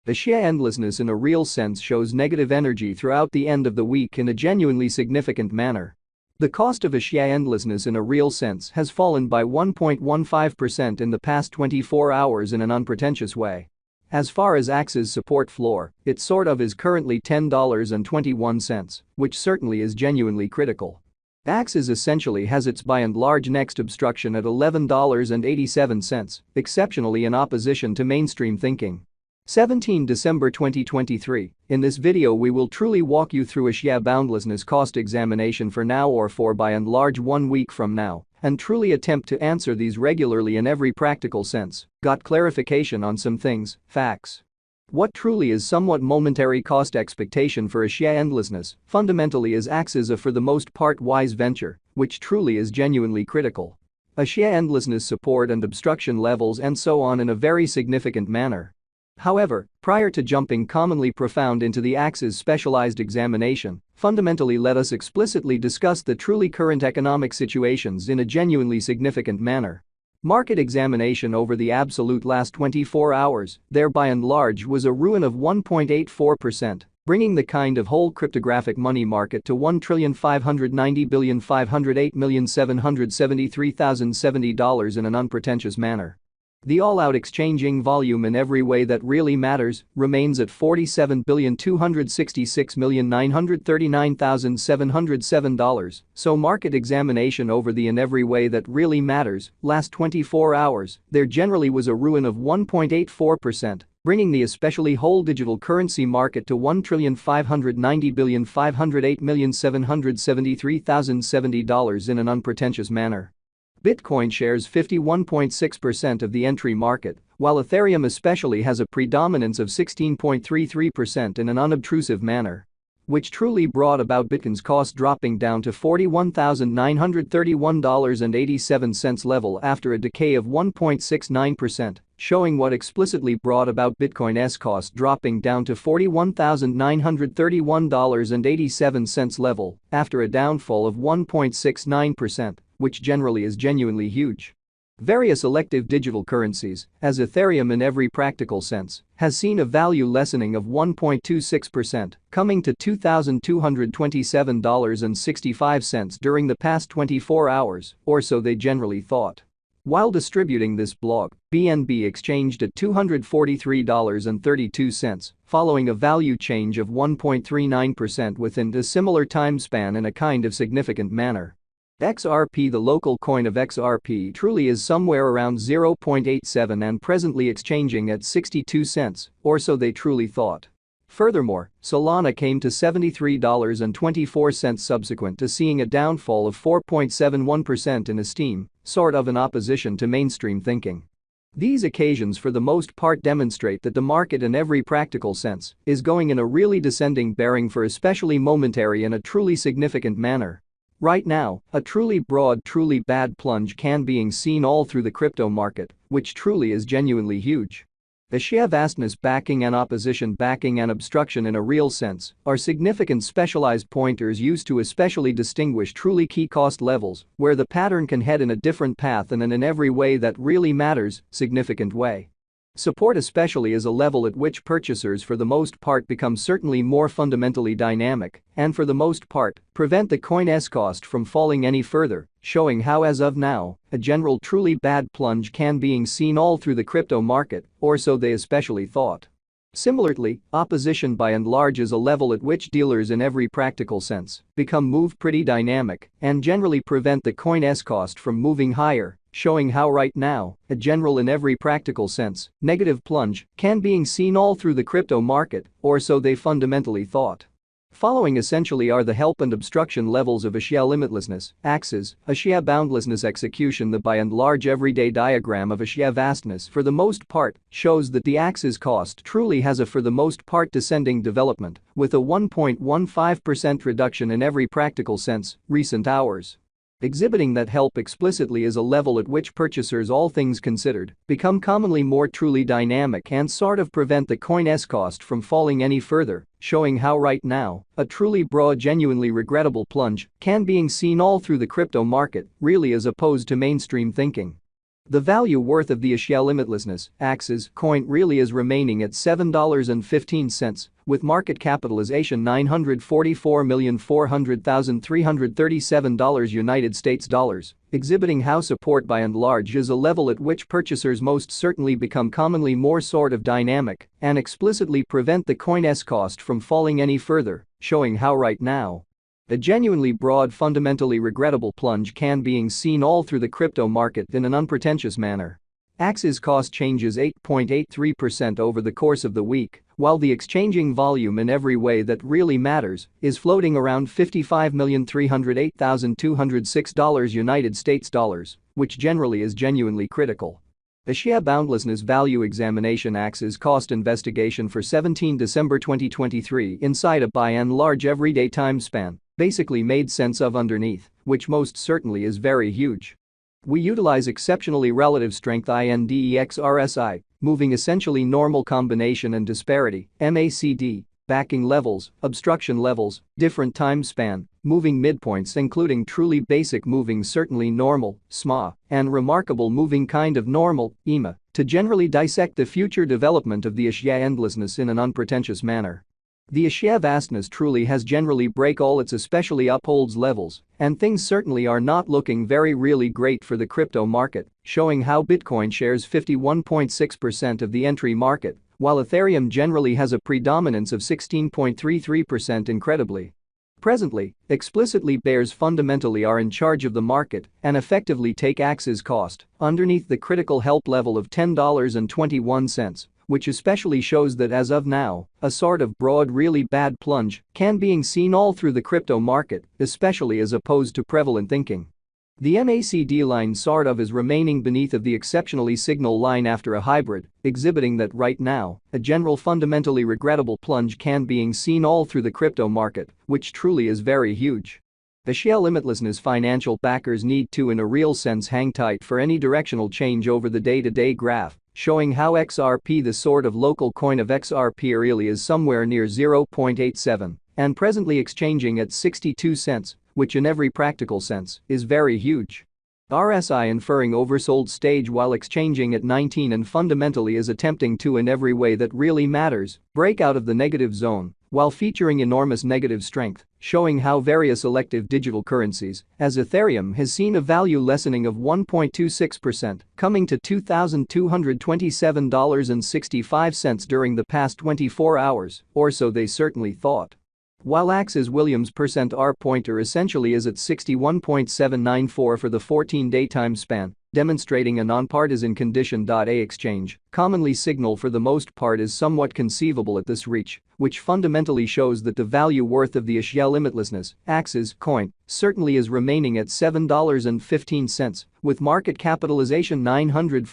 The sheer endlessness in a real sense shows negative energy throughout the end of the week in a genuinely significant manner. The cost of a sheer endlessness in a real sense has fallen by 1.15% in the past 24 hours in an unpretentious way. As far as Axie's support floor, it sort of is currently $10.21, which certainly is genuinely critical. Axie essentially has its by and large next obstruction at $11.87, exceptionally in opposition to mainstream thinking. 17 December 2023, in this video we will truly walk you through a sheer boundlessness cost examination for now or for by and large 1 week from now, and truly attempt to answer these regularly in every practical sense, got clarification on some things, facts. What truly is somewhat momentary cost expectation for a sheer endlessness fundamentally is Axie's a for the most part wise venture, which truly is genuinely critical. A sheer endlessness support and obstruction levels and so on in a very significant manner. However, prior to jumping commonly profound into the Axie's specialized examination, fundamentally let us explicitly discuss the truly current economic situations in a genuinely significant manner. Market examination over the absolute last 24 hours, there by and large was a ruin of 1.84%, bringing the kind of whole cryptographic money market to $1,590,508,773,070 in an unpretentious manner. The all-out exchanging volume in every way that really matters remains at $47,266,939,707, so market examination over the in every way that really matters last 24 hours, there generally was a ruin of 1.84%, bringing the especially whole digital currency market to $1,590,508,773,070 in an unpretentious manner. Bitcoin shares 51.6% of the entry market, while Ethereum especially has a predominance of 16.33% in an unobtrusive manner. Which truly brought about Bitcoin's cost dropping down to $41,931.87 level after a decay of 1.69%, showing what explicitly brought about Bitcoin's cost dropping down to $41,931.87 level after a downfall of 1.69%. Which generally is genuinely huge. Various elective digital currencies, as Ethereum in every practical sense, has seen a value lessening of 1.26%, coming to $2,227.65 during the past 24 hours, or so they generally thought. While distributing this blog, BNB exchanged at $243.32, following a value change of 1.39% within a similar time span in a kind of significant manner. XRP, the local coin of XRP, truly is somewhere around 0.87 and presently exchanging at 62 cents, or so they truly thought. Furthermore, Solana came to $73.24 subsequent to seeing a downfall of 4.71% in esteem, sort of in opposition to mainstream thinking. These occasions for the most part demonstrate that the market in every practical sense is going in a really descending bearing for especially momentary and a truly significant manner. Right now, a truly broad, truly bad plunge can being seen all through the crypto market, which truly is genuinely huge. The sheer vastness backing and opposition backing and obstruction in a real sense are significant specialized pointers used to especially distinguish truly key cost levels where the pattern can head in a different path and in every way that really matters, significant way. Support especially is a level at which purchasers for the most part become certainly more fundamentally dynamic and for the most part prevent the coin's cost from falling any further, showing how as of now, a general truly bad plunge can being seen all through the crypto market, or so they especially thought. Similarly, opposition by and large is a level at which dealers in every practical sense become move pretty dynamic and generally prevent the coin's cost from moving higher, showing how right now, a general in every practical sense, negative plunge can being seen all through the crypto market, or so they fundamentally thought. Following essentially are the help and obstruction levels of a sheer limitlessness, Axie, a sheer boundlessness execution. The by and large everyday diagram of a sheer vastness for the most part shows that the Axie cost truly has a for the most part descending development, with a 1.15% reduction in every practical sense, recent hours. Exhibiting that help explicitly is a level at which purchasers, all things considered, become commonly more truly dynamic and sort of prevent the coin's cost from falling any further, showing how right now, a truly broad genuinely regrettable plunge can being seen all through the crypto market, really as opposed to mainstream thinking. The value worth of the Axie limitlessness Axie coin really is remaining at $7.15, with market capitalization $944,400,337 United States dollars, exhibiting how support by and large is a level at which purchasers most certainly become commonly more sort of dynamic and explicitly prevent the coin's cost from falling any further, showing how right now a genuinely broad, fundamentally regrettable plunge can being seen all through the crypto market in an unpretentious manner. Axie's cost changes 8.83% over the course of the week, while the exchanging volume in every way that really matters is floating around $55,308,206 United States dollars, which generally is genuinely critical. Axie Boundlessness Value Examination Axie's Cost Investigation for 17 December 2023 inside a by and large everyday time span basically made sense of underneath, which most certainly is very huge. We utilize exceptionally relative strength index RSI, moving essentially normal combination and disparity, MACD, backing levels, obstruction levels, different time span, moving midpoints including truly basic moving certainly normal, SMA, and remarkable moving kind of normal, EMA, to generally dissect the future development of the Axie endlessness in an unpretentious manner. The Axie vastness truly has generally break all its especially upholds levels, and things certainly are not looking very really great for the crypto market, showing how Bitcoin shares 51.6% of the entry market, while Ethereum generally has a predominance of 16.33% incredibly. Presently, explicitly bears fundamentally are in charge of the market and effectively take Axie's cost underneath the critical help level of $10.21, which especially shows that as of now, a sort of broad really bad plunge can being seen all through the crypto market, especially as opposed to prevalent thinking. The MACD line sort of is remaining beneath of the exceptionally signal line after a hybrid, exhibiting that right now, a general fundamentally regrettable plunge can being seen all through the crypto market, which truly is very huge. The Axie limitlessness financial backers need to in a real sense hang tight for any directional change over the day-to-day graph, showing how XRP the sort of local coin of XRP really is somewhere near 0.87 and presently exchanging at 62 cents, which in every practical sense is very huge. RSI inferring oversold stage while exchanging at 19 and fundamentally is attempting to in every way that really matters break out of the negative zone while featuring enormous negative strength, showing how various elective digital currencies, as Ethereum has seen a value lessening of 1.26%, coming to $2,227.65 during the past 24 hours, or so they certainly thought. While Axie's Williams percent R pointer essentially is at 61.794 for the 14-day time span, demonstrating a nonpartisan condition. A exchange, commonly signal for the most part is somewhat conceivable at this reach, which fundamentally shows that the value worth of the Axie limitlessness Axie coin certainly is remaining at $7.15, with market capitalization $904